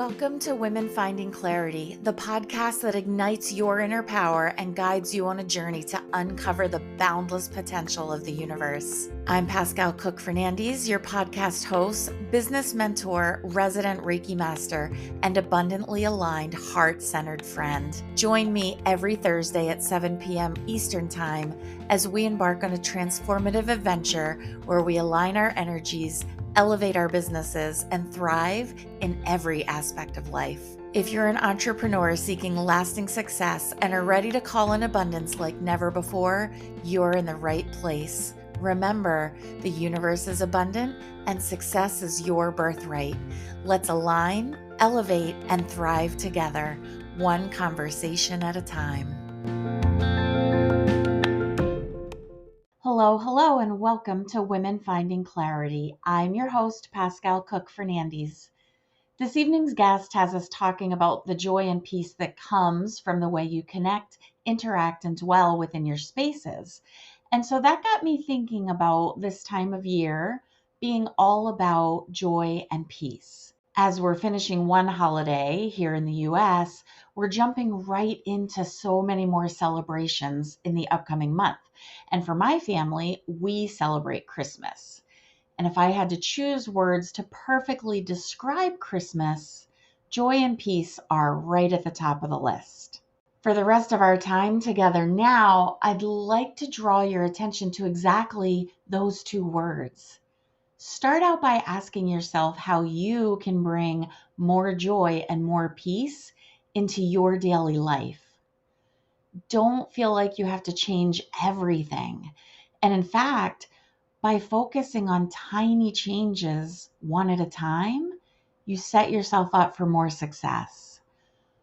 Welcome to Women Finding Clarity, the podcast that ignites your inner power and guides you on a journey to uncover the boundless potential of the universe. I'm Pascal Cook Fernandez, your podcast host, business mentor, resident Reiki master, and abundantly aligned, heart-centered friend. Join me every Thursday at 7 p.m. Eastern Time as we embark on a transformative adventure where we align our energies, elevate our businesses, and thrive in every aspect of life. If you're an entrepreneur seeking lasting success and are ready to call in abundance like never before, you're in the right place. Remember, the universe is abundant and success is your birthright. Let's align, elevate, and thrive together, one conversation at a time. Hello, and welcome to Women Finding Clarity. I'm your host, Pascal Cook Fernandez. This evening's guest has us talking about the joy and peace that comes from the way you connect, interact, and dwell within your spaces. And so that got me thinking about this time of year being all about joy and peace. As we're finishing one holiday here in the US, we're jumping right into so many more celebrations in the upcoming month. And for my family, we celebrate Christmas. And if I had to choose words to perfectly describe Christmas, joy and peace are right at the top of the list. For the rest of our time together now, I'd like to draw your attention to exactly those two words. Start out by asking yourself how you can bring more joy and more peace into your daily life. Don't feel like you have to change everything. And in fact, by focusing on tiny changes one at a time, you set yourself up for more success.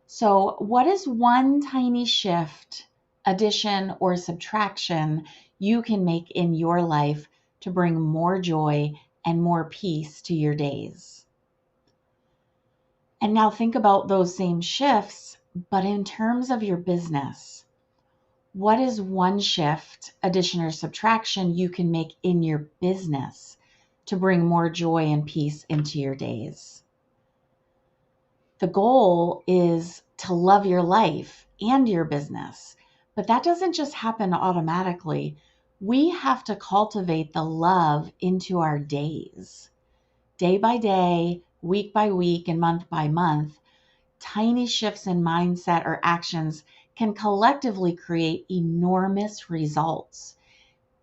So, what is one tiny shift, addition, or subtraction you can make in your life to bring more joy and more peace to your days? And now think about those same shifts, but in terms of your business. What is one shift, addition, or subtraction you can make in your business to bring more joy and peace into your days? The goal is to love your life and your business, but that doesn't just happen automatically. We have to cultivate the love into our days. Day by day, week by week, and month by month, tiny shifts in mindset or actions can collectively create enormous results.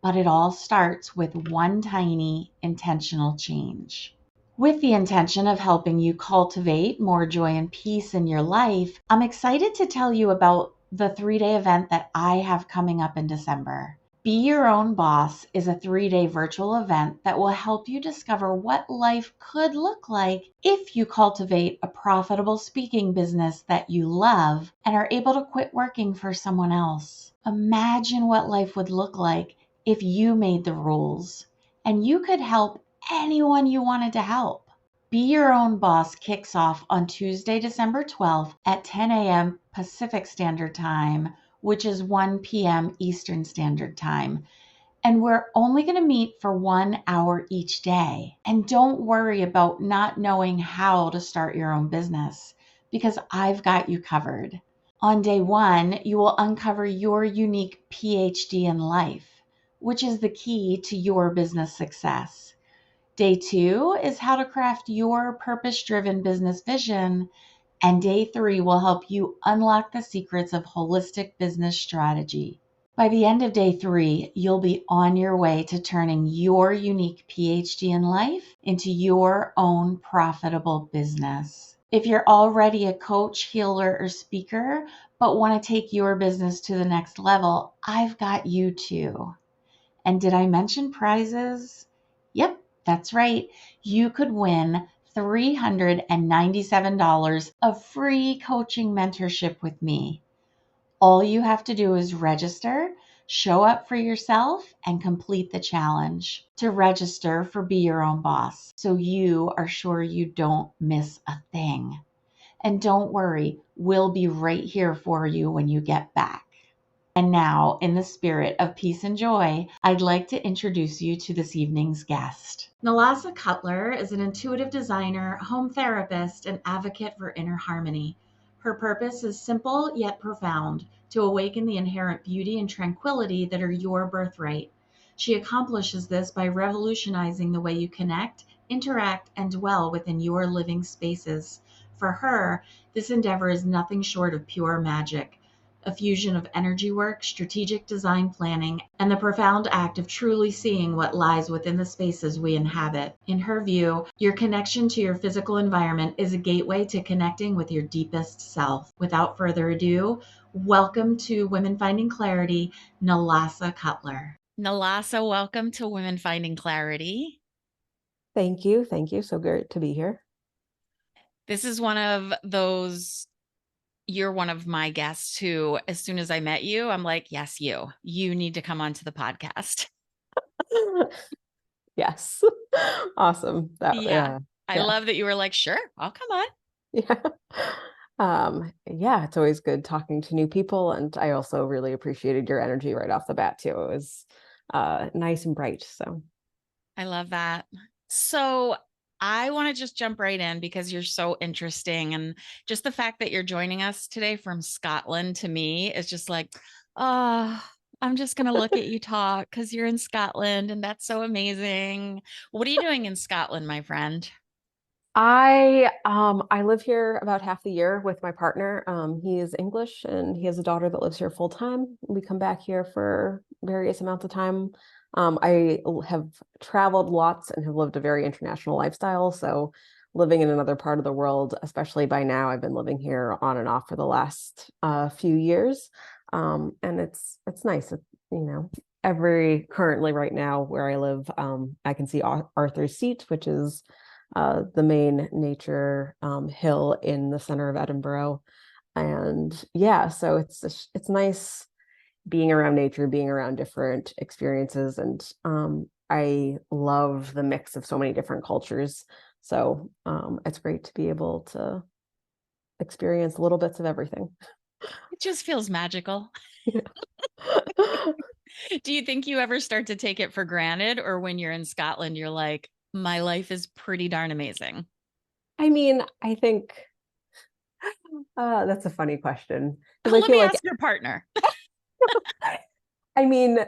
But it all starts with one tiny intentional change. With the intention of helping you cultivate more joy and peace in your life, I'm excited to tell you about the 3-day event that I have coming up in December. Be Your Own Boss is a 3-day virtual event that will help you discover what life could look like if you cultivate a profitable speaking business that you love and are able to quit working for someone else. Imagine what life would look like if you made the rules and you could help anyone you wanted to help. Be Your Own Boss kicks off on Tuesday, December 12th at 10 a.m. Pacific Standard Time, which is 1 p.m. Eastern Standard Time. And we're only going to meet for 1 hour each day. And don't worry about not knowing how to start your own business, because I've got you covered. On day 1, you will uncover your unique PhD in life, which is the key to your business success. Day 2 is how to craft your purpose-driven business vision. And day 3 will help you unlock the secrets of holistic business strategy. By the end of day 3, you'll be on your way to turning your unique PhD in life into your own profitable business. If you're already a coach, healer, or speaker, but want to take your business to the next level, I've got you too. And did I mention prizes? Yep, that's right. You could win $397 of free coaching mentorship with me. All you have to do is register, show up for yourself, and complete the challenge to register for Be Your Own Boss, so you are sure you don't miss a thing. And don't worry, we'll be right here for you when you get back. And now, in the spirit of peace and joy, I'd like to introduce you to this evening's guest. Nalasa Cutler is an intuitive designer, home therapist, and advocate for inner harmony. Her purpose is simple yet profound: to awaken the inherent beauty and tranquility that are your birthright. She accomplishes this by revolutionizing the way you connect, interact, and dwell within your living spaces. For her, this endeavor is nothing short of pure magic, a fusion of energy work, strategic design planning, and the profound act of truly seeing what lies within the spaces we inhabit. In her view, your connection to your physical environment is a gateway to connecting with your deepest self. Without further ado, welcome to Women Finding Clarity, Nalasa Cutler. Nalasa, welcome to Women Finding Clarity. Thank you. Thank you. So great to be here. This is one of those, you're one of my guests who, as soon as I met you, I'm like, yes, you need to come onto the podcast. Yes. Awesome. I love that you were like, sure, I'll come on. Yeah. It's always good talking to new people. And I also really appreciated your energy right off the bat too. It was nice and bright. So I love that. So I want to just jump right in because you're so interesting. And just the fact that you're joining us today from Scotland, to me, is just like, oh, I'm just going to look at you talk because you're in Scotland and that's so amazing. What are you doing in Scotland, my friend? I live here about half the year with my partner. He is English and he has a daughter that lives here full time. We come back here for various amounts of time. I have traveled lots and have lived a very international lifestyle. So living in another part of the world, especially by now, I've been living here on and off for the last few years. And it's nice. Currently right now where I live, I can see Arthur's Seat, which is the main nature hill in the center of Edinburgh. And yeah, so it's nice being around nature, being around different experiences. And I love the mix of so many different cultures. So it's great to be able to experience little bits of everything. It just feels magical. Do you think you ever start to take it for granted, or when you're in Scotland, you're like, my life is pretty darn amazing? I mean, I think that's a funny question. Because I Let feel me like ask your partner. I mean,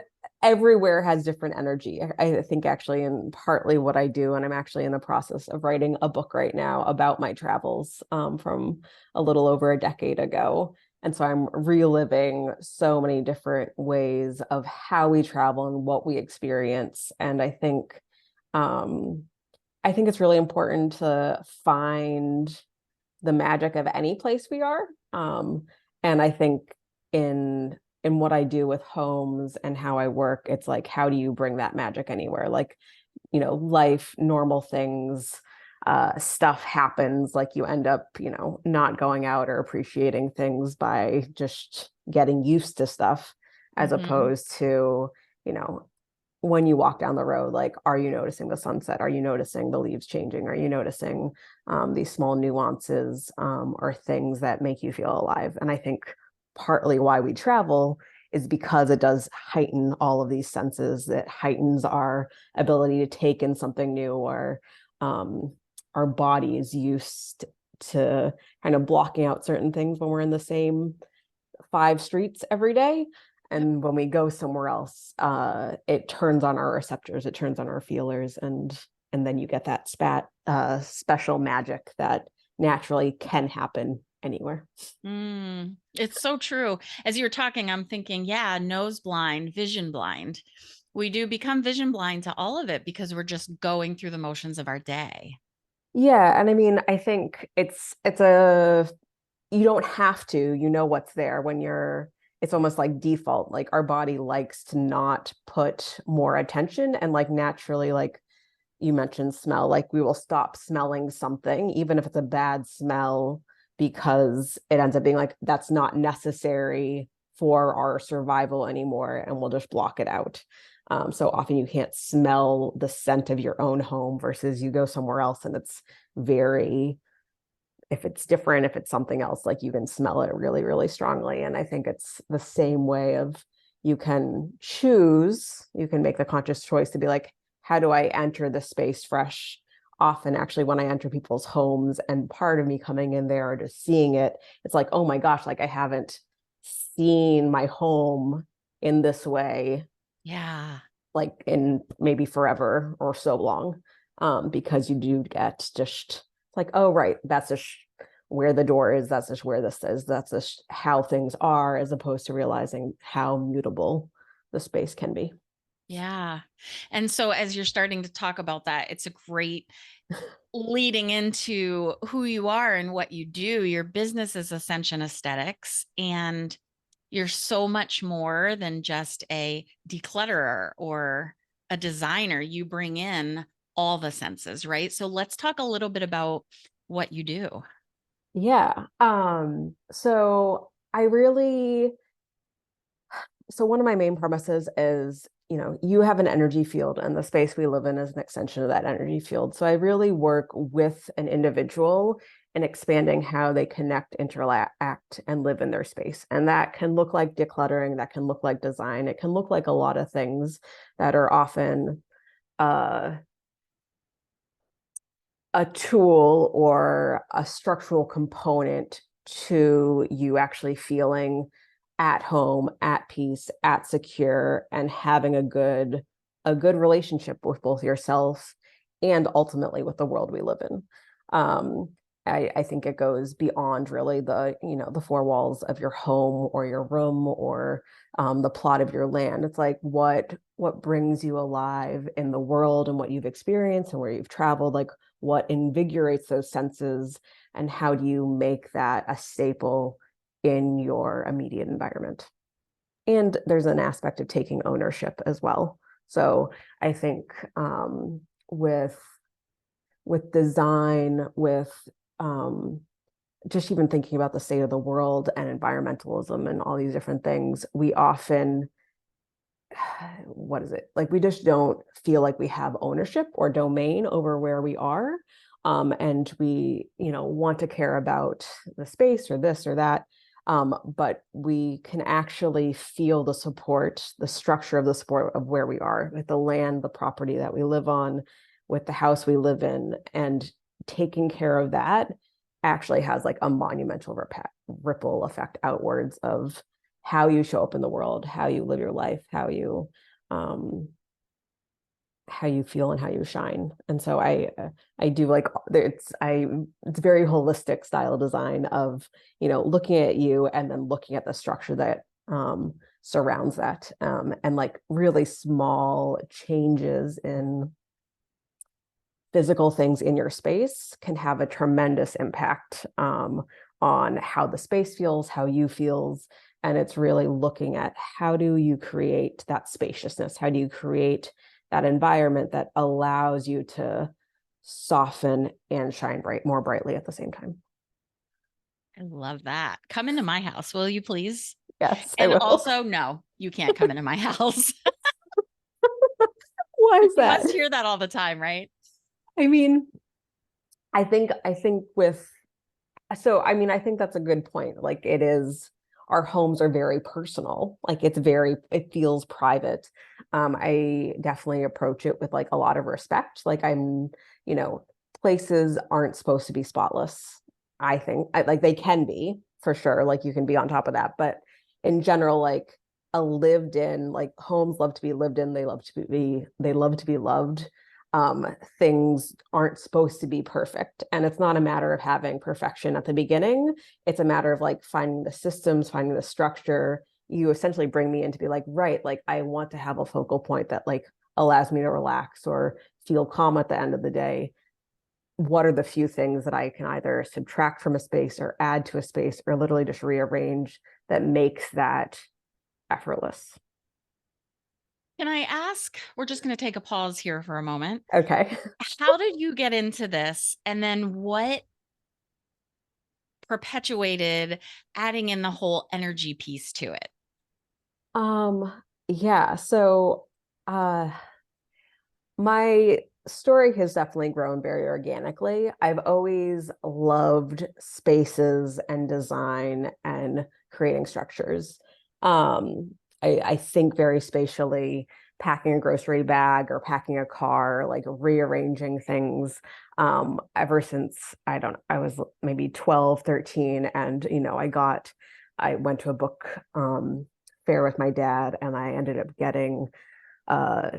everywhere has different energy. I think actually, and partly what I do, and I'm actually in the process of writing a book right now about my travels from a little over a decade ago. And so I'm reliving so many different ways of how we travel and what we experience. And um, I think it's really important to find the magic of any place we are. And I think in what I do with homes and how I work, it's like, how do you bring that magic anywhere? Like, life, normal things, stuff happens, like you end up, not going out or appreciating things by just getting used to stuff, as opposed to, you know, when you walk down the road, like, are you noticing the sunset? Are you noticing the leaves changing? Are you noticing these small nuances or things that make you feel alive? And I think partly why we travel is because it does heighten all of these senses. That heightens our ability to take in something new, or our body is used to kind of blocking out certain things when we're in the same 5 streets every day. And when we go somewhere else, it turns on our receptors, it turns on our feelers, and then you get that special magic that naturally can happen anywhere. It's so true. As you're talking, I'm thinking, yeah, nose blind, vision blind. We do become vision blind to all of it because we're just going through the motions of our day. Yeah, and I mean, I think it's a you don't have to, what's there when it's almost like default. Like our body likes to not put more attention, and like naturally, like you mentioned smell, like we will stop smelling something, even if it's a bad smell, because it ends up being like, that's not necessary for our survival anymore, and we'll just block it out. So often you can't smell the scent of your own home versus you go somewhere else and it's very if it's different, if it's something else, like you can smell it really, really strongly. And I think it's the same way of you can choose, you can make the conscious choice to be like, how do I enter the space fresh? Often, actually, when I enter people's homes and part of me coming in there or just seeing it, it's like, oh my gosh, like I haven't seen my home in this way, Yeah. like in maybe forever or so long, because you do get just like, oh, right, that's just where the door is, that's just where this is, that's just how things are, as opposed to realizing how mutable the space can be. Yeah. And so as you're starting to talk about that, it's a great leading into who you are and what you do. Your business is Ascension Aesthetics, and you're so much more than just a declutterer or a designer. You bring in all the senses, right? So let's talk a little bit about what you do. Yeah. So I really, so one of my main premises is, you have an energy field and the space we live in is an extension of that energy field. So I really work with an individual in expanding how they connect, interact, and live in their space. And that can look like decluttering, that can look like design, it can look like a lot of things that are often uh, a tool or a structural component to you actually feeling at home, at peace, at secure, and having a good relationship with both yourself and ultimately with the world we live in. Um, I think it goes beyond really the four walls of your home or your room or the plot of your land. It's like what brings you alive in the world and what you've experienced and where you've traveled, like what invigorates those senses, and how do you make that a staple in your immediate environment. And there's an aspect of taking ownership as well. So I think with design, with um, just even thinking about the state of the world and environmentalism and all these different things, we often, what is it? Like we just don't feel like we have ownership or domain over where we are. And we, want to care about the space or this or that. But we can actually feel the support, the structure of the support of where we are, with the land, the property that we live on, with the house we live in, and taking care of that actually has like a monumental ripple effect outwards of how you show up in the world, how you live your life, um, how you feel and how you shine. And so I do like it's very holistic style design of, looking at you and then looking at the structure that surrounds that, and like really small changes in physical things in your space can have a tremendous impact on how the space feels, how you feels. And it's really looking at how do you create that spaciousness? How do you create that environment that allows you to soften and shine more brightly at the same time? I love that. Come into my house, will you please? Yes, I And will. also, no, you can't come into my house. Why is You that? must hear that all the time, right? I mean, I think with so I mean, I think that's a good point. Like it is, our homes are very personal. Like it feels private. I definitely approach it with like a lot of respect. Like you know, places aren't supposed to be spotless. I think like they can be for sure. Like you can be on top of that, but in general, like a lived in, like homes love to be lived in. They love to be loved. Things aren't supposed to be perfect. And it's not a matter of having perfection at the beginning. It's a matter of like finding the systems, finding the structure. You essentially bring me in to be like, right, like I want to have a focal point that like allows me to relax or feel calm at the end of the day. What are the few things that I can either subtract from a space or add to a space or literally just rearrange that makes that effortless? Can I ask? We're just going to take a pause here for a moment. Okay. How did you get into this? And then what perpetuated adding in the whole energy piece to it? Yeah. So uh my story has definitely grown very organically. I've always loved spaces and design and creating structures. I think very spatially, packing a grocery bag or packing a car, like rearranging things. Ever since I was maybe 12, 13, and I went to a book fair with my dad, and I ended up getting uh,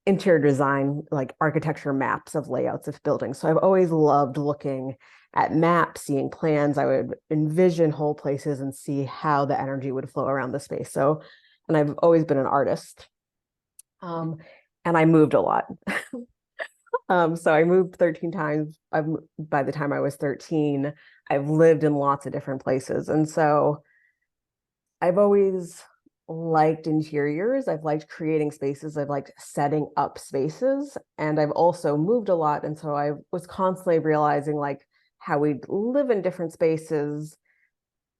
interior design, like architecture maps of layouts of buildings. So I've always loved looking at maps, seeing plans. I would envision whole places and see how the energy would flow around the space. So, and I've always been an artist. Um, and I moved a lot. So I moved 13 times. By the time I was 13, I've lived in lots of different places. And so I've always liked interiors. I've liked creating spaces. I've liked setting up spaces. And I've also moved a lot. And so I was constantly realizing like how we live in different spaces,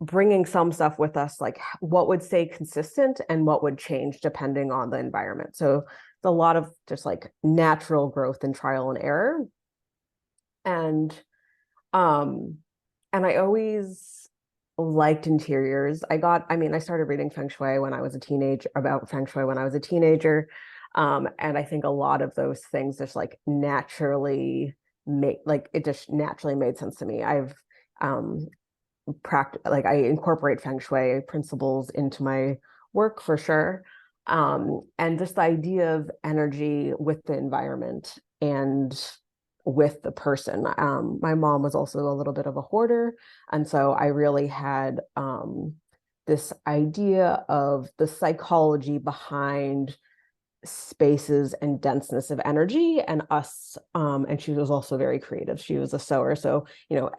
bringing some stuff with us, like what would stay consistent and what would change depending on the environment. So it's a lot of just like natural growth and trial and error. And um, and I always liked interiors. I started reading Feng Shui when I was a teenager, about Feng Shui when I was a teenager. And I think a lot of those things just like naturally it just naturally made sense to me. I've um like I incorporate Feng Shui principles into my work for sure. And just the idea of energy with the environment and with the person. My mom was also a little bit of a hoarder. And so I really had this idea of the psychology behind spaces and denseness of energy and us. And she was also very creative. She was a sewer. So,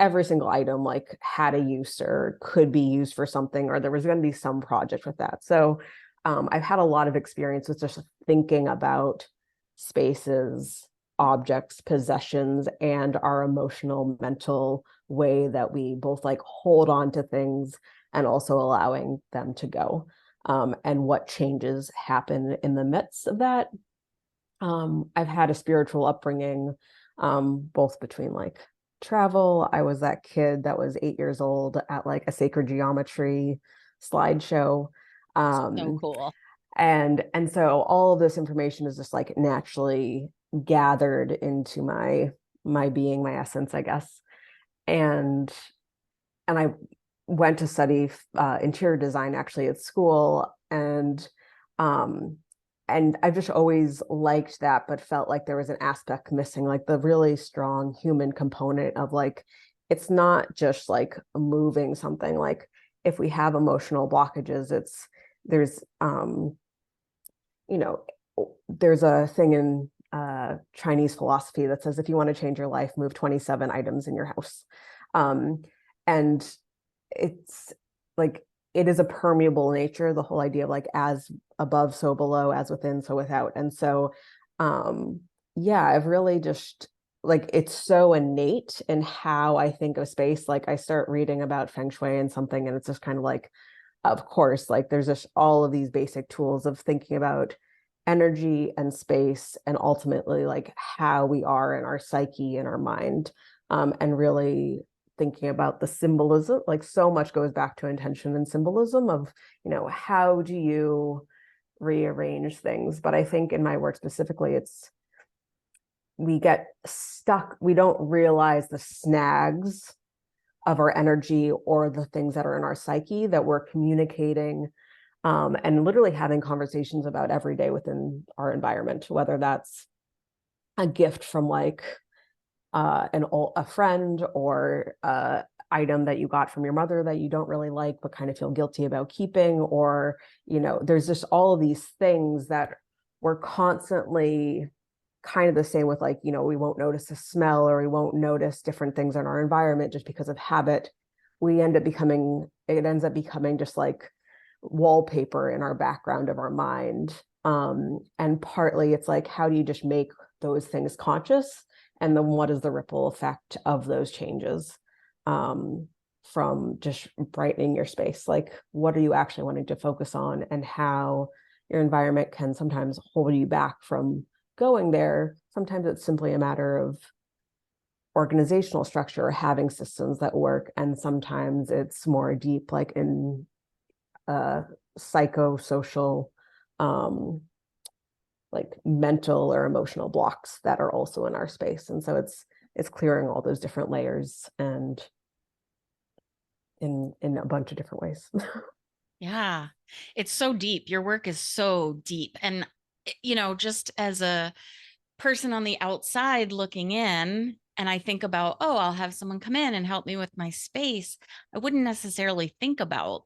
every single item like had a use or could be used for something, or there was going to be some project with that. So I've had a lot of experience with just thinking about spaces, objects, possessions, and our emotional, mental way that we both like hold on to things and also allowing them to go. And what changes happen in the midst of that. I've had a spiritual upbringing, both between like travel. I was that kid that was 8 years old at like a sacred geometry slideshow. So Um, cool. and so all of this information is just like naturally gathered into my being, my essence, I guess. And I went to study interior design actually at school, um, and I've just always liked that, but felt like there was an aspect missing, like the really strong human component of like it's not just like moving something. Like if we have emotional blockages, there's you know there's a thing in Chinese philosophy that says if you want to change your life, move 27 items in your house. And it's like it is a permeable nature, the whole idea of like as above so below, as within so without. And so yeah, I've really just like it's so innate in how I think of space. Like I start reading about feng shui and something, and it's just kind of like, of course, like there's just all of these basic tools of thinking about energy and space and ultimately like how we are in our psyche and our mind, and really thinking about the symbolism. Like so much goes back to intention and symbolism of how do you rearrange things. But I think in my work specifically, it's we get stuck, we don't realize the snags of our energy or the things that are in our psyche that we're communicating, and literally having conversations about every day within our environment, whether that's a gift from like a friend, or item that you got from your mother that you don't really like but kind of feel guilty about keeping, or there's just all of these things that we're constantly kind of the same with, like we won't notice a smell or we won't notice different things in our environment just because of habit. It ends up becoming just like wallpaper in our background of our mind. And partly it's like, how do you just make those things conscious, and then what is the ripple effect of those changes, from just brightening your space? Like what are you actually wanting to focus on, and how your environment can sometimes hold you back from going there, sometimes it's simply a matter of organizational structure, having systems that work, and sometimes it's more deep, like in psychosocial, um, like mental or emotional blocks that are also in our space. And so it's clearing all those different layers and in a bunch of different ways. Yeah. It's so deep. Your work is so deep. And, just as a person on the outside looking in, and I think about, oh, I'll have someone come in and help me with my space, I wouldn't necessarily think about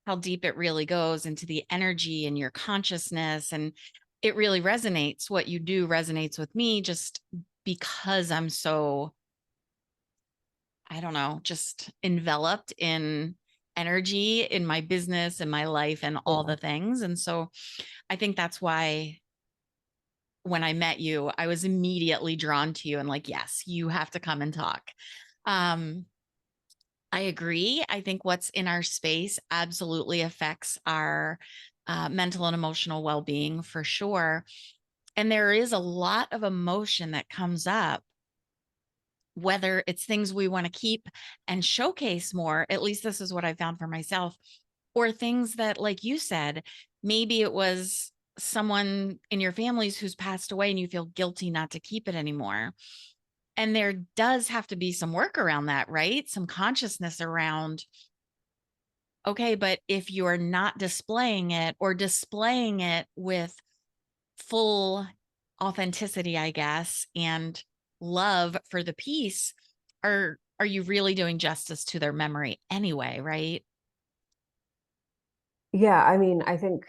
how deep it really goes into the energy and your consciousness. And it really resonates. What you do resonates with me just because I'm so, I don't know, just enveloped in energy in my business and my life and all Yeah. the things. And so I think that's why when I met you, I was immediately drawn to you and like, yes, you have to come and talk. Um, I agree. I think what's in our space absolutely affects our mental and emotional well being for sure. And there is a lot of emotion that comes up, whether it's things we want to keep and showcase more. At least this is what I found for myself, or things that, like you said, maybe it was someone in your families who's passed away and you feel guilty not to keep it anymore. And there does have to be some work around that, right? Some consciousness around, okay, but if you're not displaying it or displaying it with full authenticity, I guess, and love for the piece, are you really doing justice to their memory anyway, right? Yeah, I mean, I think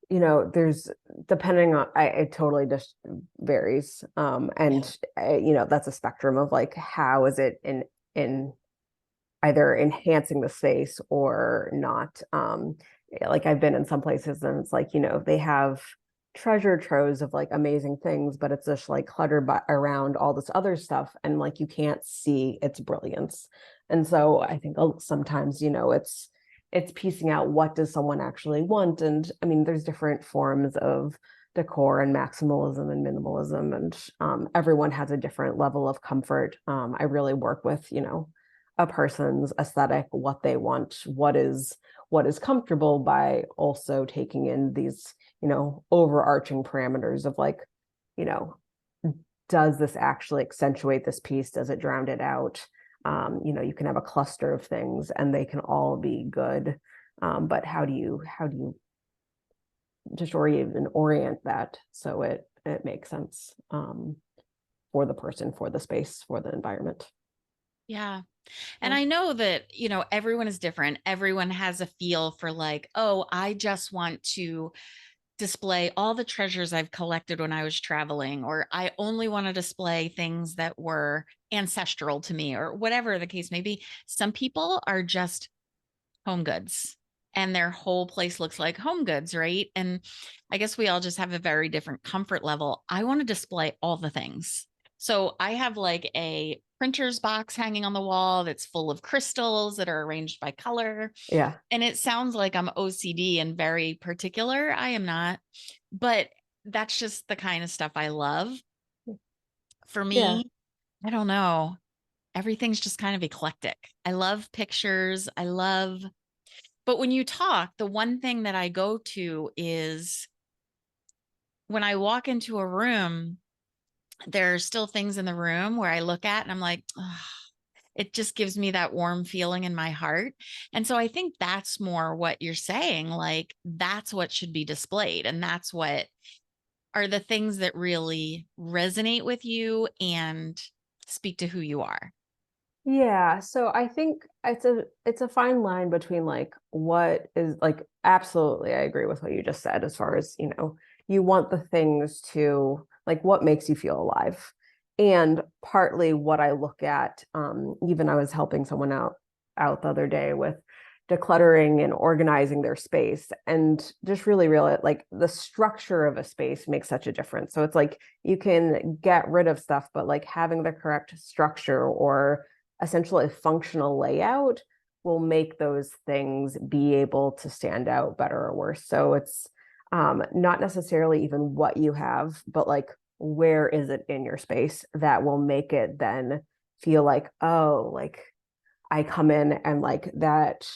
there's depending on it totally just varies. And that's a spectrum of like how is it in either enhancing the space or not. Like I've been in some places and it's like, they have treasure troves of like amazing things, but it's just like cluttered around all this other stuff and like you can't see its brilliance. And so I think sometimes, it's piecing out what does someone actually want. And I mean, there's different forms of decor and maximalism and minimalism, and everyone has a different level of comfort. I really work with, a person's aesthetic, what they want, what is comfortable, by also taking in these, overarching parameters of like, you know, does this actually accentuate this piece? Does it drown it out? You can have a cluster of things and they can all be good. But how do you disorient and orient that so it makes sense for the person, for the space, for the environment? Yeah. And Yeah. I know that, everyone is different. Everyone has a feel for like, oh, I just want to display all the treasures I've collected when I was traveling, or I only want to display things that were ancestral to me, or whatever the case may be. Some people are just home goods and their whole place looks like home goods, right? And I guess we all just have a very different comfort level. I want to display all the things. So I have like a printer's box hanging on the wall that's full of crystals that are arranged by color. Yeah. And it sounds like I'm OCD and very particular. I am not, but that's just the kind of stuff I love. For Yeah. me, I don't know. Everything's just kind of eclectic. I love pictures. But when you talk, the one thing that I go to is when I walk into a room, there are still things in the room where I look at and I'm like, "Ugh," it just gives me that warm feeling in my heart. And so I think that's more what you're saying. Like, that's what should be displayed. And that's what are the things that really resonate with you and speak to who you are. Yeah, so I think it's a fine line between like what is like, absolutely I agree with what you just said as far as, you want the things to like what makes you feel alive. And partly what I look at, even I was helping someone out the other day with decluttering and organizing their space, and just really real like the structure of a space makes such a difference. So it's like you can get rid of stuff, but like having the correct structure or essentially a functional layout will make those things be able to stand out better or worse. So it's Not necessarily even what you have, but like where is it in your space that will make it then feel like, oh, like I come in and like that,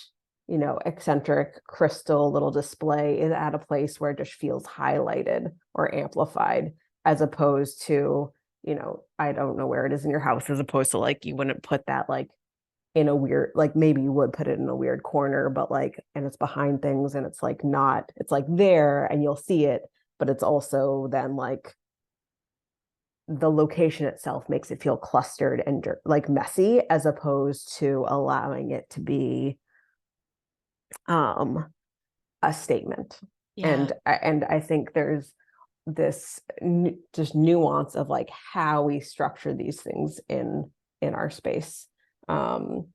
eccentric crystal little display is at a place where it just feels highlighted or amplified, as opposed to, I don't know where it is in your house, as opposed to like you wouldn't put that like in a weird, like maybe you would put it in a weird corner, but like, and it's behind things and it's like not, it's like there and you'll see it, but it's also then like the location itself makes it feel clustered and like messy, as opposed to allowing it to be a statement. Yeah. And I think there's this just nuance of like how we structure these things in our space, um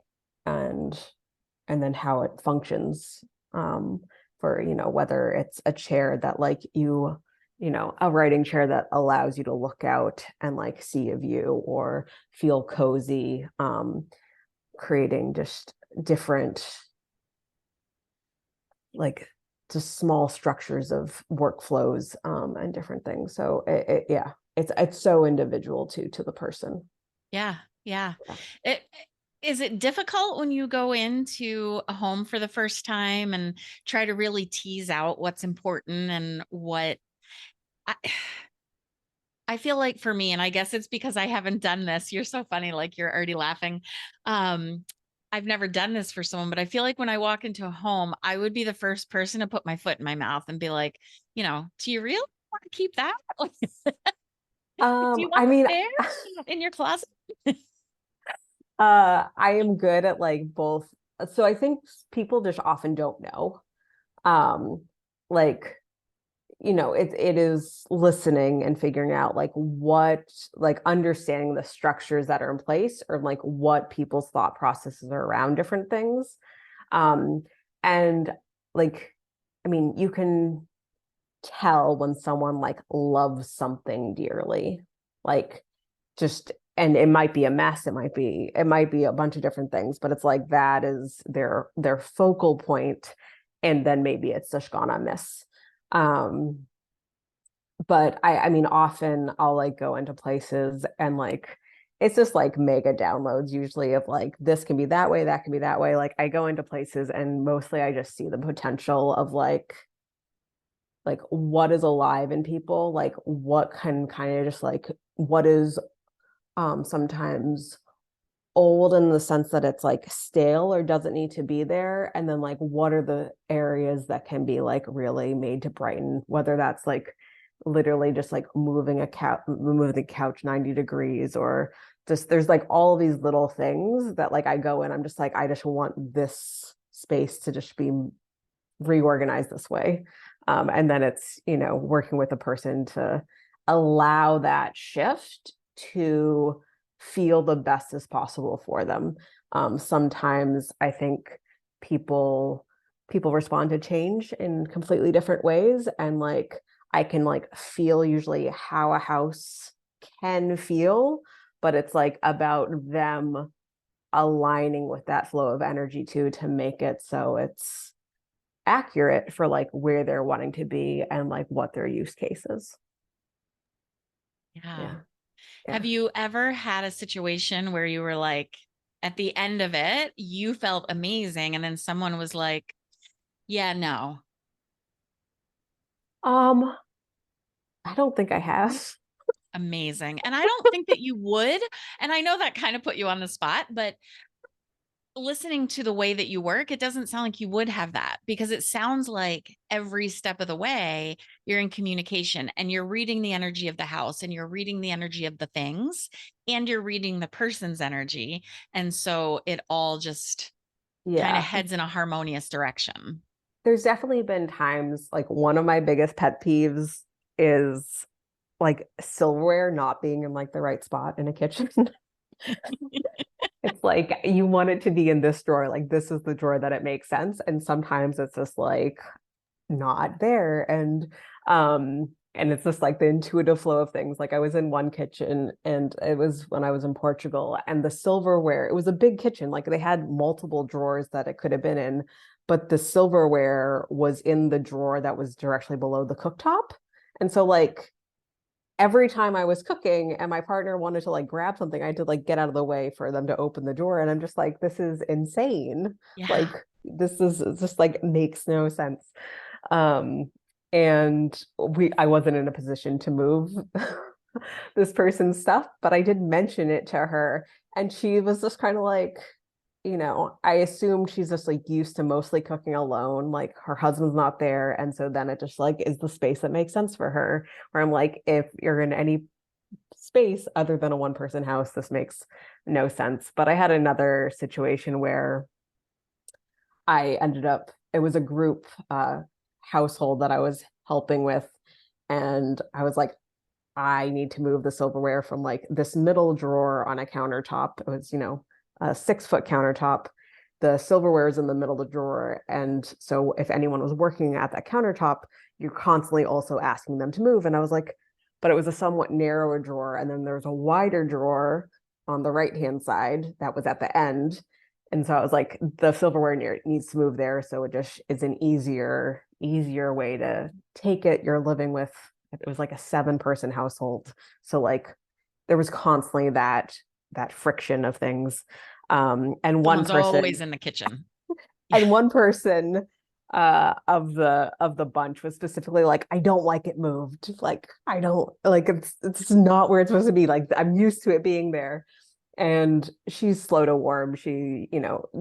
and then how it functions, for whether it's a chair that like a writing chair that allows you to look out and like see a view or feel cozy, creating just different, like just small structures of workflows, and different things. So yeah, it's so individual to the person. Yeah. Yeah. Yeah. It, is it difficult when you go into a home for the first time and try to really tease out what's important and what I, I feel like for me, and I guess it's because I haven't done this. You're so funny, like you're already laughing. Um, I've never done this for someone, but I feel like when I walk into a home, I would be the first person to put my foot in my mouth and be like, do you really want to keep that? Like, do you want I mean, it there in your closet? I am good at like both. So I think people just often don't know. Um, like, it is listening and figuring out like what, like understanding the structures that are in place, or like what people's thought processes are around different things. Um, and like, I mean, you can tell when someone like loves something dearly, like just, and it might be a mess, it might be a bunch of different things, but it's like that is their focal point, and then maybe it's just gone amiss. But I mean, often I'll like go into places and like it's just like mega downloads usually of like this can be that way, that can be that way. Like I go into places and mostly I just see the potential of like what is alive in people, like what can kind of just like what is sometimes old in the sense that it's like stale or doesn't need to be there, and then like what are the areas that can be like really made to brighten, whether that's like literally just like moving the couch 90 degrees, or just there's like all these little things that like I go in, I'm just like I just want this space to just be reorganized this way. And then it's working with a person to allow that shift to feel the best as possible for them. Sometimes I think people respond to change in completely different ways, and like I can like feel usually how a house can feel, but it's like about them aligning with that flow of energy too, to make it so it's accurate for like where they're wanting to be and like what their use case is. Yeah. Yeah. Yeah. Have you ever had a situation where you were like, at the end of it, you felt amazing, and then someone was like, yeah, no. Um, I don't think I have. Amazing. And I don't think that you would. And I know that kind of put you on the spot, but listening to the way that you work, it doesn't sound like you would have that, because it sounds like every step of the way you're in communication and you're reading the energy of the house and you're reading the energy of the things and you're reading the person's energy. And so it all just kind of Yeah. heads in a harmonious direction. There's definitely been times like one of my biggest pet peeves is like silverware not being in like the right spot in a kitchen. It's like you want it to be in this drawer, like this is the drawer that it makes sense. And sometimes it's just like not there. And it's just like the intuitive flow of things. Like I was in one kitchen and it was when I was in Portugal, and the silverware, it was a big kitchen, like they had multiple drawers that it could have been in, but the silverware was in the drawer that was directly below the cooktop. And so like every time I was cooking and my partner wanted to like grab something, I had to like get out of the way for them to open the drawer. And I'm just like, this is insane. Yeah. Like this is just like makes no sense. Um, and I wasn't in a position to move this person's stuff, but I did mention it to her, and she was just kind of like, I assumed she's just like used to mostly cooking alone, like her husband's not there, and so then it just like is the space that makes sense for her. Where I'm like, if you're in any space other than a one-person house, this makes no sense. But I had another situation where I ended up, it was a group household that I was helping with. And I was like, I need to move the silverware from like this middle drawer on a countertop. It was, a 6-foot countertop. The silverware is in the middle of the drawer. And so if anyone was working at that countertop, you're constantly also asking them to move. And I was like, but it was a somewhat narrower drawer. And then there's a wider drawer on the right-hand side that was at the end. And so I was like, the silverware needs to move there. So it just is an easier way to take it. You're living with, it was like a 7-person household. So like there was constantly that friction of things. And one Someone's person always in the kitchen. and one person of the bunch was specifically like, I don't like it moved. Like, I don't like it's not where it's supposed to be. Like, I'm used to it being there. And she's slow to warm. She,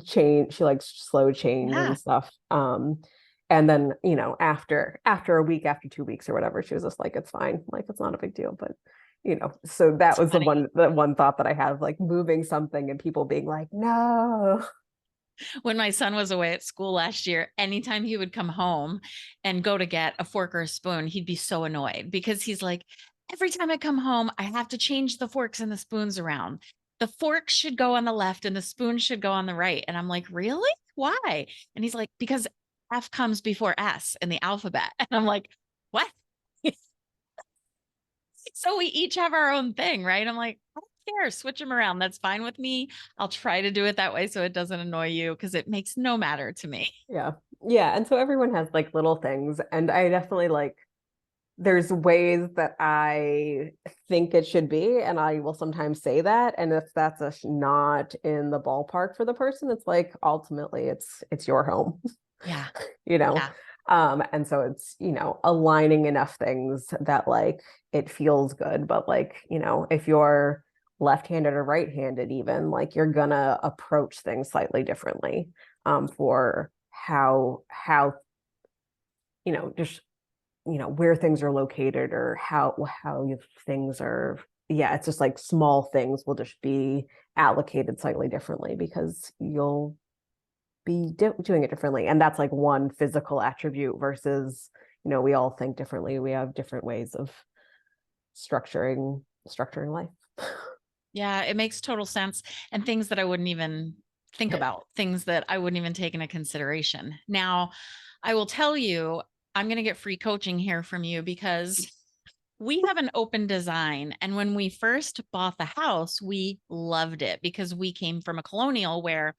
she likes slow change Yeah. and stuff. And then, after a week, after 2 weeks or whatever, she was just like, it's fine. Like, it's not a big deal. But, so that was the one thought that I had of like moving something and people being like, no. When my son was away at school last year, anytime he would come home and go to get a fork or a spoon, he'd be so annoyed because he's like, every time I come home, I have to change the forks and the spoons around. The fork should go on the left and the spoon should go on the right. And I'm like, really? Why? And he's like, because F comes before S in the alphabet. And I'm like, what? So we each have our own thing, right? I'm like, I don't care, switch them around. That's fine with me. I'll try to do it that way so it doesn't annoy you because it makes no matter to me. Yeah. Yeah. And so everyone has like little things. And I definitely like, there's ways that I think it should be, and I will sometimes say that. And if that's not in the ballpark for the person, it's like ultimately it's your home. Yeah. Yeah. And so it's, aligning enough things that like it feels good. But like, if you're left-handed or right-handed, even like you're gonna approach things slightly differently for how just where things are located or how things are. Yeah, it's just like small things will just be allocated slightly differently because you'll be doing it differently. And that's like one physical attribute versus, we all think differently. We have different ways of structuring life. Yeah, it makes total sense. And things that I wouldn't even think about, things that I wouldn't even take into consideration. Now, I will tell you, I'm going to get free coaching here from you because we have an open design. And when we first bought the house, we loved it because we came from a colonial where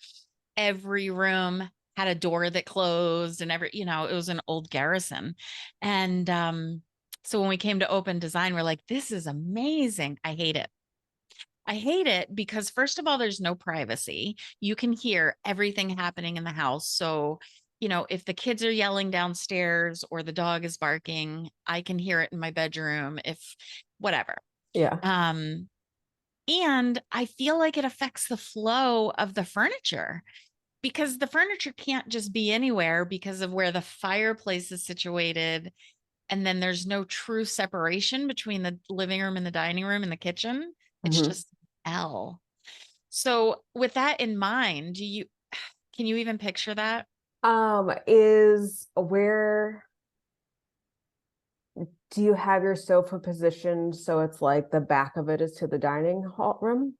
every room had a door that closed and it was an old garrison. And so when we came to open design, we're like, this is amazing. I hate it. I hate it because first of all, there's no privacy. You can hear everything happening in the house. So, if the kids are yelling downstairs or the dog is barking, I can hear it in my bedroom, if whatever. Yeah. And I feel like it affects the flow of the furniture because the furniture can't just be anywhere because of where the fireplace is situated. And then there's no true separation between the living room and the dining room and the kitchen. It's just L. So with that in mind, can you even picture that? Do you have your sofa positioned so it's like the back of it is to the dining hall room?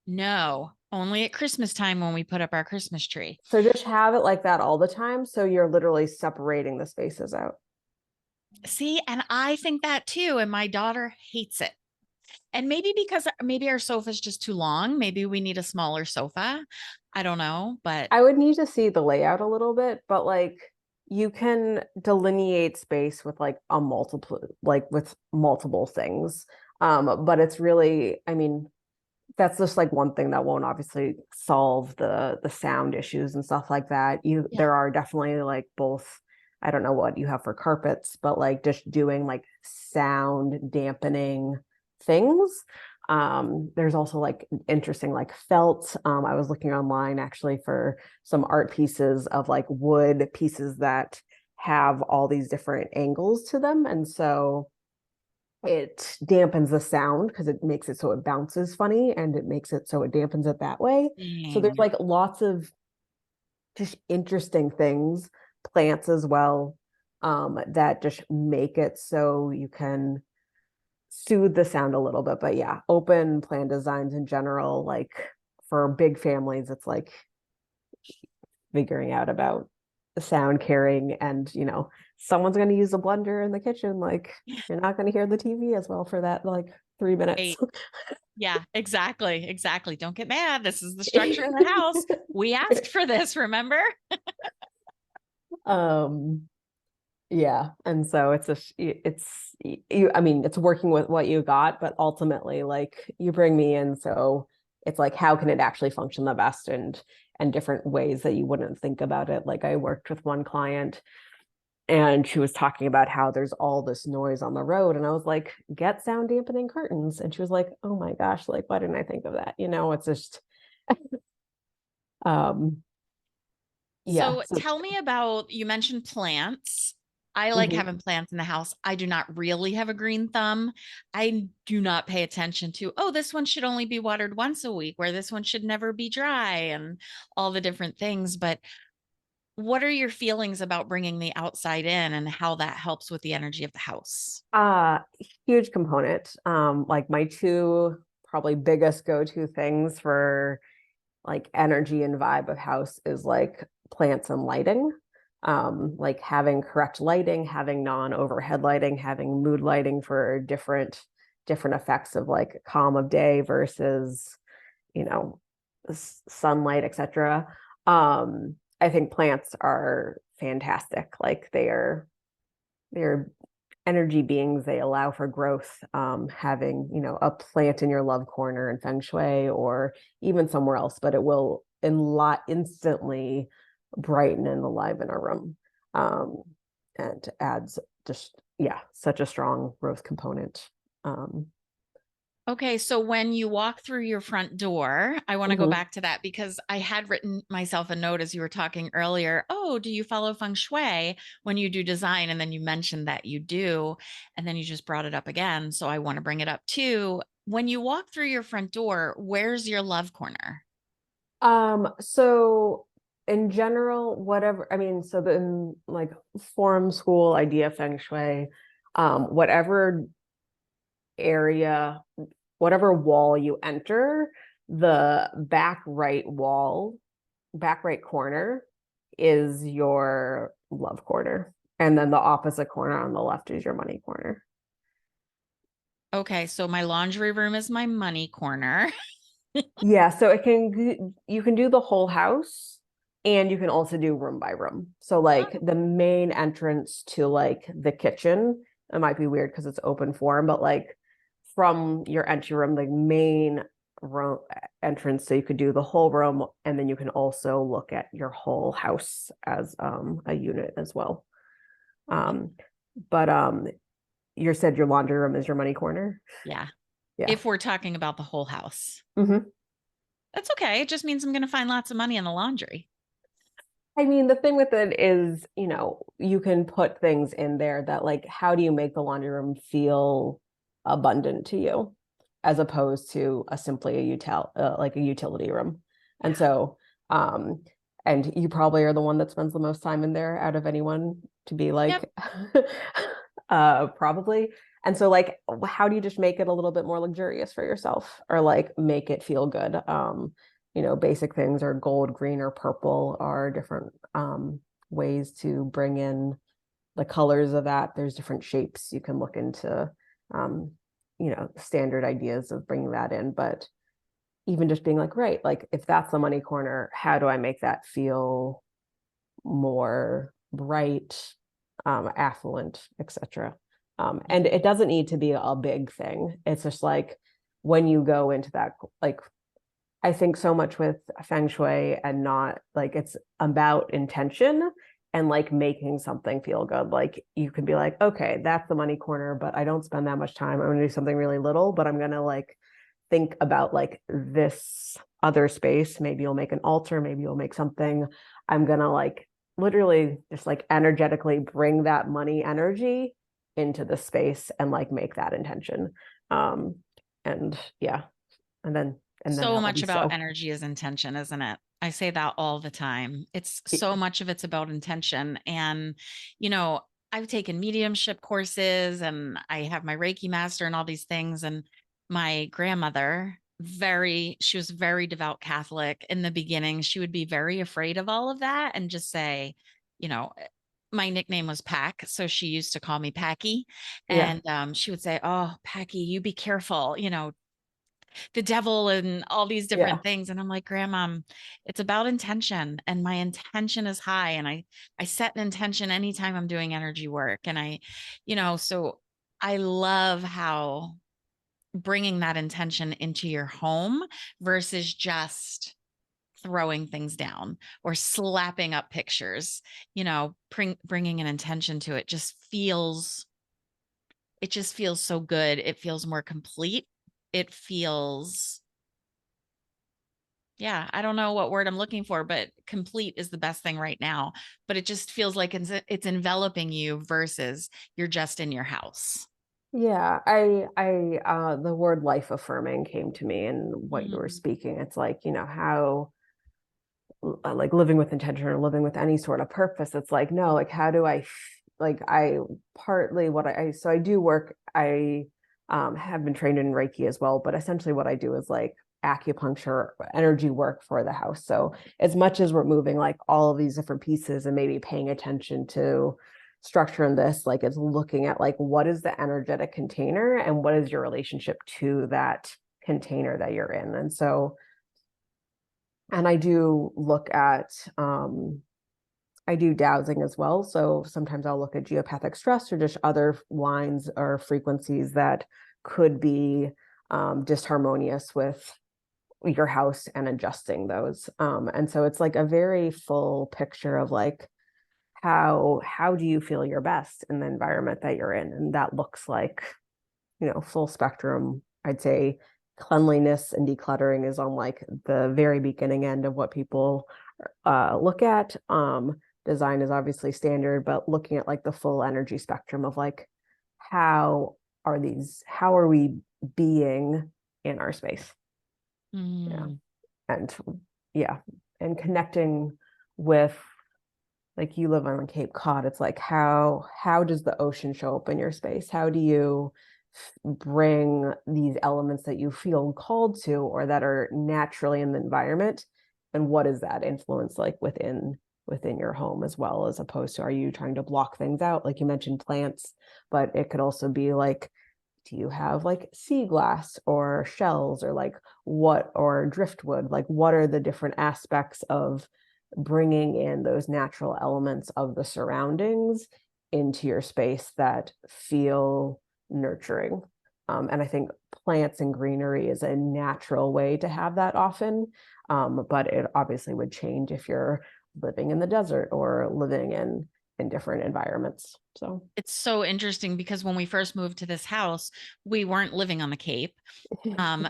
No, only at Christmas time when we put up our Christmas tree. So just have it like that all the time. So you're literally separating the spaces out. See, and I think that too. And my daughter hates it. And maybe because maybe our sofa's just too long, maybe we need a smaller sofa. I don't know, but I would need to see the layout a little bit, but like you can delineate space with like a multiple, like with multiple things. But it's really, I mean, that's just like one thing that won't obviously solve the sound issues and stuff like that. yeah. There are definitely like both, I don't know what you have for carpets, but like just doing like sound dampening things. There's also like interesting like felt. I was looking online actually for some art pieces of like wood pieces that have all these different angles to them. And so it dampens the sound because it makes it so it bounces funny and it makes it so it dampens it that way. So there's Dang. like lots of just interesting things, plants as well, that just make it so you can soothe the sound a little bit. But yeah, open plan designs in general, like for big families, it's like figuring out about the sound carrying and someone's going to use a blender in the kitchen, like you're not going to hear the TV as well for that like 3 minutes. Yeah, exactly. Don't get mad. This is the structure of the house. We asked for this, remember? um yeah, and so I mean it's working with what you got, but ultimately like you bring me in, so it's like how can it actually function the best, and different ways that you wouldn't think about it. Like I worked with one client and she was talking about how there's all this noise on the road, and I was like, get sound dampening curtains, and she was like, oh my gosh, like why didn't I think of that? It's just um yeah. So So tell me about, you mentioned plants. I like mhm. having plants in the house. I do not really have a green thumb. I do not pay attention to, oh, this one should only be watered once a week, where this one should never be dry, and all the different things. But what are your feelings about bringing the outside in and how that helps with the energy of the house? Uh, Huge component. Like my two probably biggest go-to things for like energy and vibe of house is like plants and lighting. Like having correct lighting, having non-overhead lighting, having mood lighting for different effects of like calm of day versus, you know, sunlight, etc. I think plants are fantastic. Like they're energy beings. They allow for growth. Having a plant in your love corner in feng shui or even somewhere else, but it will instantly brighten and enliven a room, and adds just such a strong growth component. um, Okay, so when you walk through your front door, I want to go mhm. back to that because I had written myself a note as you were talking earlier. Oh, do you follow feng shui when you do design? And then you mentioned that you do, and then you just brought it up again. So I want to bring it up too. When you walk through your front door, where's your love corner? So in general, whatever, I mean, so then like form school idea feng shui, whatever area, whatever wall you enter, the back right corner is your love corner. And then the opposite corner on the left is your money corner. Okay, so my laundry room is my money corner. Yeah, so you can do the whole house and you can also do room by room. So like the main entrance to like the kitchen, it might be weird because it's open form, but like from your entry room, the main room entrance, so you could do the whole room, and then you can also look at your whole house as a unit as well. Um, but you said your laundry room is your money corner. Yeah, Yeah. if we're talking about the whole house. Mhm. That's okay. It just means I'm going to find lots of money in the laundry. I mean, the thing with it is, you can put things in there that like, how do you make the laundry room feel abundant to you, as opposed to simply like a utility room. And so, and you probably are the one that spends the most time in there out of anyone to be Yep. like, probably. And so like, how do you just make it a little bit more luxurious for yourself, or like make it feel good? Basic things are gold, green, or purple are different ways to bring in the colors of that. There's different shapes you can look into. standard ideas of bringing that in, but even just being like, right, like if that's the money corner, how do I make that feel more bright, affluent, etc. And it doesn't need to be a big thing. It's just like when you go into that, like I think so much with feng shui and not like it's about intention and like making something feel good. Like you can be like, okay, that's the money corner, but I don't spend that much time. I'm gonna do something really little, but I'm gonna like think about like this other space. Maybe you'll make an altar, maybe you'll make something. I'm gonna like literally just like energetically bring that money energy into the space and like make that intention. And yeah, and then So that'll much be about so. energy is intention, isn't it? I say that all the time. It's so much of it's about intention. And, you know, I've taken mediumship courses and I have my Reiki master and all these things. And my grandmother, she was very devout Catholic. In the beginning, she would be very afraid of all of that and just say, you know, my nickname was Pack. So she used to call me Packy. Yeah. And she would say, "Oh, Packy, you be careful, the devil and all these Yeah. different things." And I'm like, Grandma, it's about intention. And my intention is high. And I set an intention anytime I'm doing energy work. And so I love how bringing that intention into your home versus just throwing things down or slapping up pictures, bringing an intention to it just feels so good. It feels more complete. It feels, yeah, I don't know what word I'm looking for, but complete is the best thing right now. But it just feels like it's enveloping you versus you're just in your house. Yeah, the word life affirming came to me in what you were Mm. speaking. It's like, how like living with intention or living with any sort of purpose. It's like, no, like how do like I partly what so I do work, I have been trained in Reiki as well, but essentially what I do is like acupuncture energy work for the house. So as much as we're moving like all of these different pieces and maybe paying attention to structure in this, like it's looking at like what is the energetic container and what is your relationship to that container that you're in. And I do look at I do dowsing as well. So sometimes I'll look at geopathic stress or just other lines or frequencies that could be disharmonious with your house and adjusting those. And so it's like a very full picture of like how do you feel your best in the environment that you're in? And that looks like, full spectrum. I'd say cleanliness and decluttering is on like the very beginning end of what people look at. Design is obviously standard, but looking at like the full energy spectrum of like how how are we being in our space? Yeah. Mm. And yeah, and connecting with like you live on Cape Cod, it's like how does the ocean show up in your space? How do you bring these elements that you feel called to or that are naturally in the environment, and what is that influence like within your home, as well as opposed to, are you trying to block things out like you mentioned plants, but it could also be like, do you have like sea glass or shells or like what, or driftwood, like what are the different aspects of bringing in those natural elements of the surroundings into your space that feel nurturing. And I think plants and greenery is a natural way to have that often, but it obviously would change if you're living in the desert or living in different environments. So It's so interesting because when we first moved to this house, we weren't living on the Cape.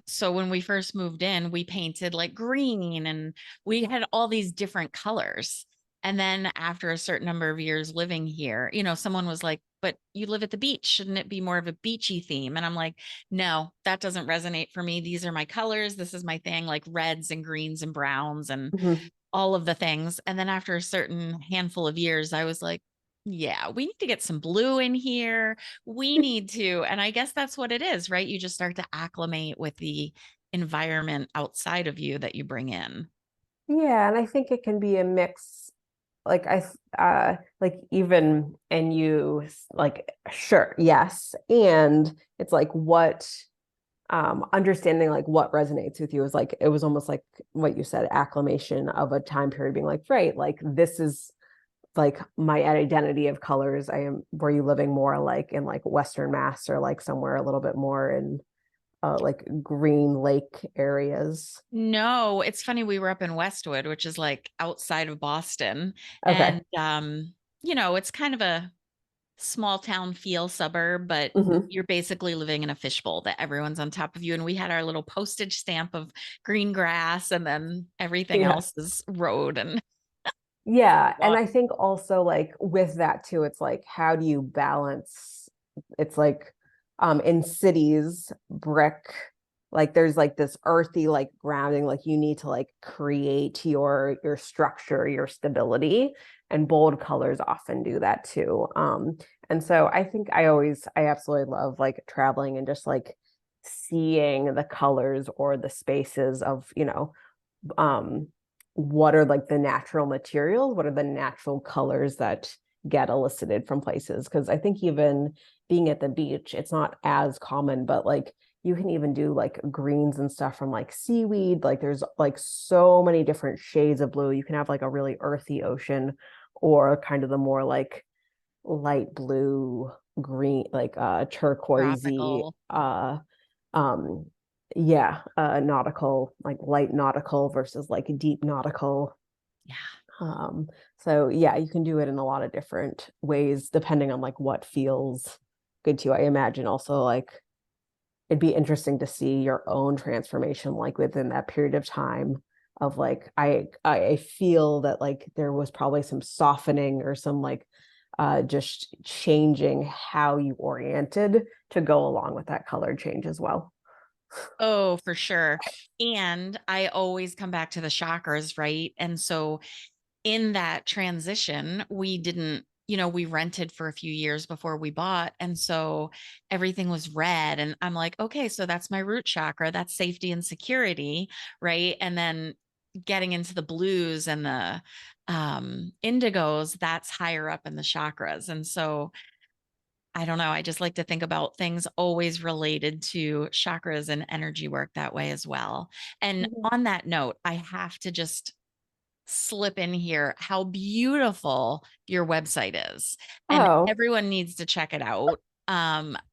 So when we first moved in, we painted like green and we had all these different colors. And then after a certain number of years living here, someone was like, "But you live at the beach. Shouldn't it be more of a beachy theme?" And I'm like, "No, that doesn't resonate for me. These are my colors. This is my thing, like reds and greens and browns and Mhm. all of the things." And then after a certain handful of years, I was like, yeah, we need to get some blue in here. We need to. And I guess that's what it is, right? You just start to acclimate with the environment outside of you that you bring in. Yeah, and I think it can be a mix like even, and you like, sure, yes. And it's like what, understanding like what resonates with you is like, it was almost like what you said, acclamation of a time period being like, right, like this is like my identity of colors. Were you living more like in like Western Mass or like somewhere a little bit more in like Green Lake areas? No, it's funny. We were up in Westwood, which is like outside of Boston. Okay. And, it's kind of a small town feel suburb, but Hmm. you're basically living in a fishbowl that everyone's on top of you. And we had our little postage stamp of green grass, and then everything Yeah. else is road and Yeah. And water. I think also like with that too, it's like, how do you balance? It's like in cities, brick, like there's like this earthy like grounding, like you need to like create your structure, your stability, and bold colors often do that too. And so I think I absolutely love like traveling and just like seeing the colors or the spaces of, um what are like the natural materials, what are the natural colors that get elicited from places. Because I think even being at the beach, it's not as common, but like you can even do like greens and stuff from like seaweed. Like there's like so many different shades of blue. You can have like a really earthy ocean, or kind of the more like light blue, green, like turquoisey, Tropical. um yeah, nautical, like light nautical versus like deep nautical. Yeah. um so yeah, you can do it in a lot of different ways depending on like what feels good to you. I imagine also like it'd be interesting to see your own transformation like within that period of time of like I feel that like there was probably some softening or some like just changing how you oriented to go along with that color change as well. Oh, for sure. And I always come back to the chakras, right? And so in that transition, we didn't, we rented for a few years before we bought. And so everything was red. And I'm like, okay, so that's my root chakra. That's safety and security. Right. And then getting into the blues and the indigos, that's higher up in the chakras. And so I don't know. I just like to think about things always related to chakras and energy work that way as well. And Mhm. on that note, I have to just slip in here how beautiful your website is. And Oh, everyone needs to check it out.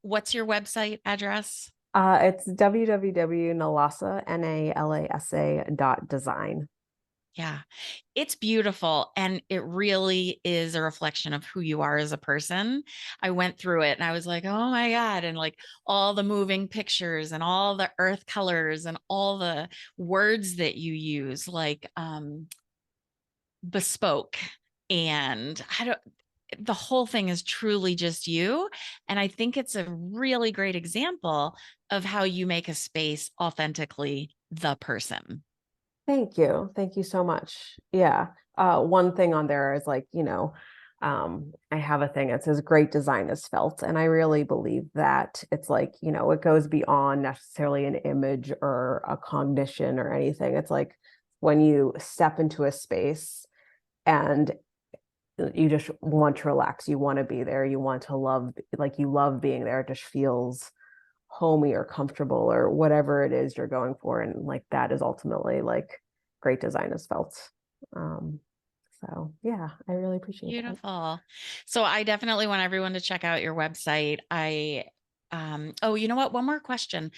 What's your website address? it's www.nalasa, NALASA.design. Yeah, it's beautiful. And it really is a reflection of who you are as a person. I went through it and I was like, oh my God. And like all the moving pictures and all the earth colors and all the words that you use, like bespoke. And the whole thing is truly just you. And I think it's a really great example of how you make a space authentically the person. Thank you. Thank you so much. Yeah. One thing on there is like, I have a thing that says great design is felt. And I really believe that it's like, it goes beyond necessarily an image or a cognition or anything. It's like when you step into a space and you just want to relax, you want to be there, you want to love, like you love being there. It just feels homey or comfortable or whatever it is you're going for. And like that is ultimately like great design is felt. Um, so yeah, I really appreciate that. Beautiful. So I definitely want everyone to check out your website. Oh, you know what? One more question.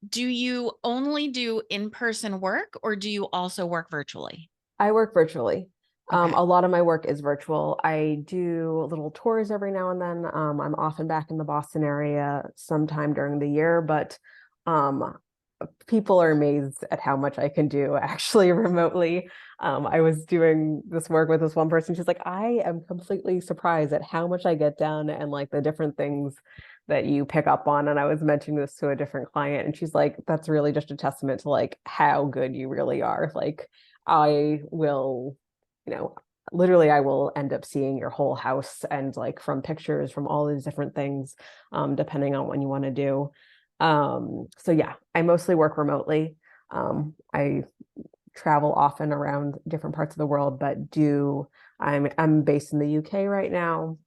Do you only do in-person work or do you also work virtually? I work virtually. Okay. A lot of my work is virtual. I do little tours every now and then. I'm often back in the Boston area sometime during the year, but um, people are amazed at how much I can do actually remotely. I was doing this work with this one person. She's like, I am completely surprised at how much I get done and like the different things that you pick up on. And I was mentioning this to a different client, and she's like, that's really just a testament to like how good you really are. Like, I will, you know, literally I will end up seeing your whole house and like from pictures from all these different things, depending on what you want to do. So yeah, I mostly work remotely. I travel often around different parts of the world, but do I'm based in the UK right now.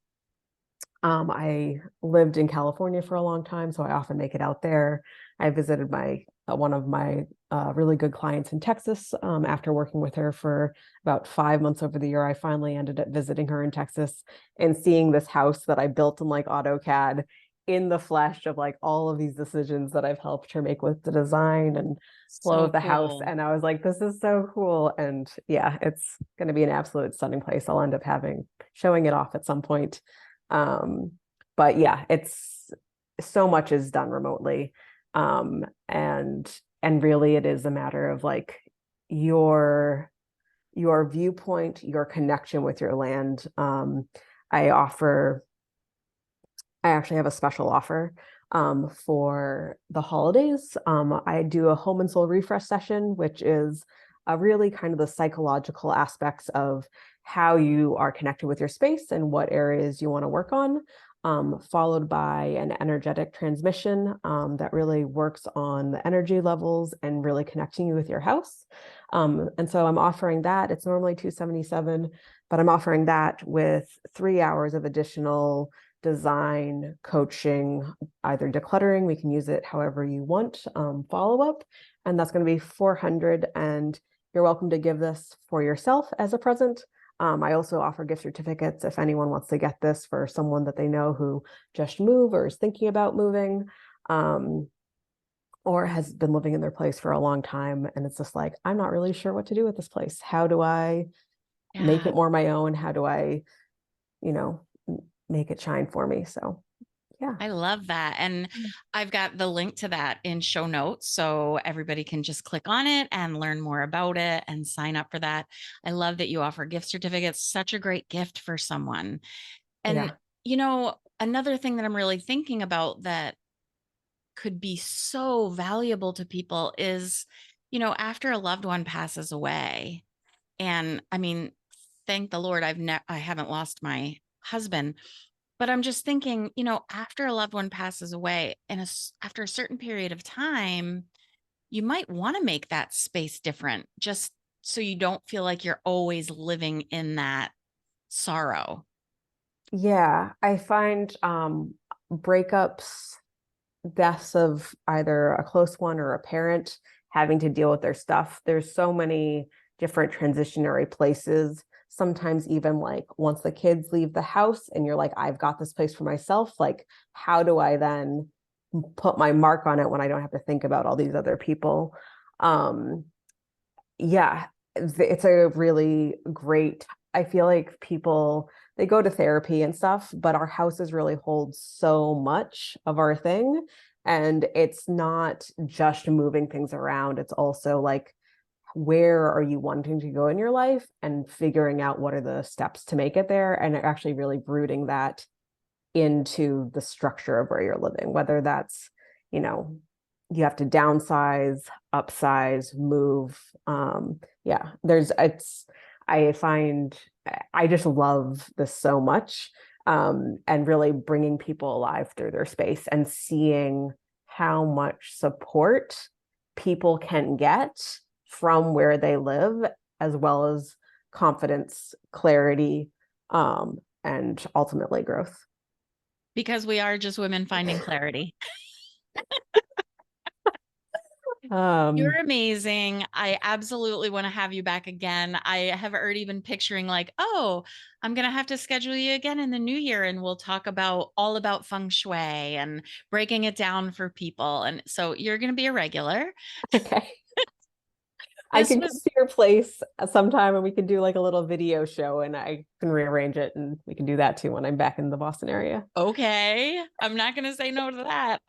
I lived in California for a long time, so I often make it out there. I visited my one of my really good clients in Texas. After working with her for about 5 months over the year, I finally ended up visiting her in Texas and seeing this house that I built in like AutoCAD in the flesh of like all of these decisions that I've helped her make with the design and flow So of the house. cool. And I was like, this is so cool. And yeah, it's going to be an absolute stunning place. I'll end up showing it off at some point. Um, but yeah, it's so much is done remotely. And really it is a matter of like your your viewpoint, your connection with your land. I offer I actually have a special offer for the holidays. I do a home and soul refresh session, which is really kind of the psychological aspects of how you are connected with your space and what areas you want to work on, followed by an energetic transmission that really works on the energy levels and really connecting you with your house. And so I'm offering that. It's normally $277, but I'm offering that with 3 hours of additional design coaching, either decluttering, we can use it however you want, follow-up, and that's going to be $400. And you're welcome to give this for yourself as a present. I also offer gift certificates if anyone wants to get this for someone that they know who just moved or is thinking about moving, or has been living in their place for a long time. And it's just like, I'm not really sure what to do with this place. How do I make Yeah. it more my own? How do I, you know, make it shine for me? So yeah. I love that. And I've got the link to that in show notes. So everybody can just click on it and learn more about it and sign up for that. I love that you offer gift certificates, such a great gift for someone. And, Yeah. another thing that I'm really thinking about that could be so valuable to people is, after a loved one passes away, and I mean, thank the Lord, I haven't lost my husband, but I'm just thinking, after a loved one passes away and after a certain period of time, you might want to make that space different just so you don't feel like you're always living in that sorrow. Yeah. I find breakups, deaths of either a close one or a parent having to deal with their stuff. There's so many different transitionary places. Sometimes even like once the kids leave the house and you're like, I've got this place for myself, like how do I then put my mark on it when I don't have to think about all these other people? Um, yeah, it's a really great, I feel like people, they go to therapy and stuff, but our houses really hold so much of our thing. And it's not just moving things around, it's also like, where are you wanting to go in your life and figuring out what are the steps to make it there, and actually really rooting that into the structure of where you're living, whether that's, you know, you have to downsize, upsize, move. Yeah, I find I just love this so much. And really bringing people alive through their space and seeing how much support people can get from where they live, as well as confidence, clarity, and ultimately growth. Because we are just women finding clarity. You're Um, amazing. I absolutely want to have you back again. I have already been picturing like, oh, I'm going to have to schedule you again in the new year and we'll talk about all about feng shui and breaking it down for people. And so you're going to be a regular. okay. I This can come was to your place sometime and we can do like a little video show and I can rearrange it and we can do that too when I'm back in the Boston area. okay. I'm not going to say no to that.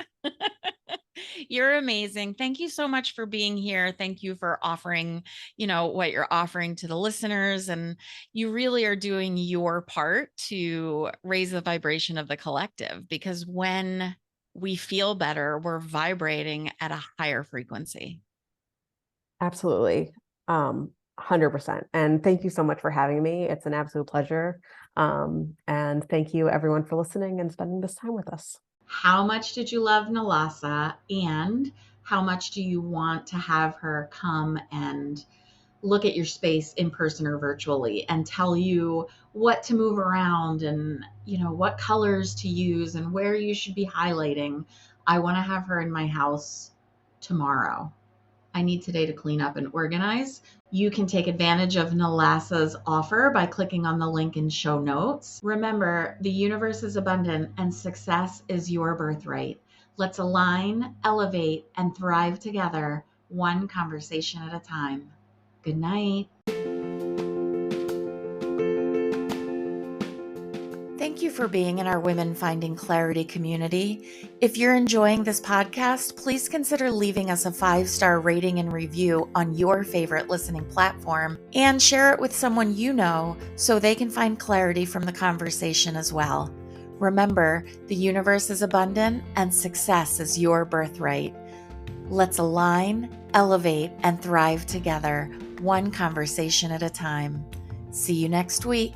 You're amazing. Thank you so much for being here. Thank you for offering, what you're offering to the listeners. And you really are doing your part to raise the vibration of the collective because when we feel better, we're vibrating at a higher frequency. Absolutely. 100%. And thank you so much for having me. It's an absolute pleasure. And thank you everyone for listening and spending this time with us. How much did you love Nalasa, and how much do you want to have her come and look at your space in person or virtually and tell you what to move around and, what colors to use and where you should be highlighting. I want to have her in my house tomorrow. I need today to clean up and organize. You can take advantage of Nalasa's offer by clicking on the link in show notes. Remember, the universe is abundant and success is your birthright. Let's align, elevate, and thrive together, one conversation at a time. Good night. Thank you for being in our Women Finding Clarity community. If you're enjoying this podcast, please consider leaving us a 5-star rating and review on your favorite listening platform and share it with someone you know so they can find clarity from the conversation as well. Remember, the universe is abundant and success is your birthright. Let's align, elevate, and thrive together, one conversation at a time. See you next week.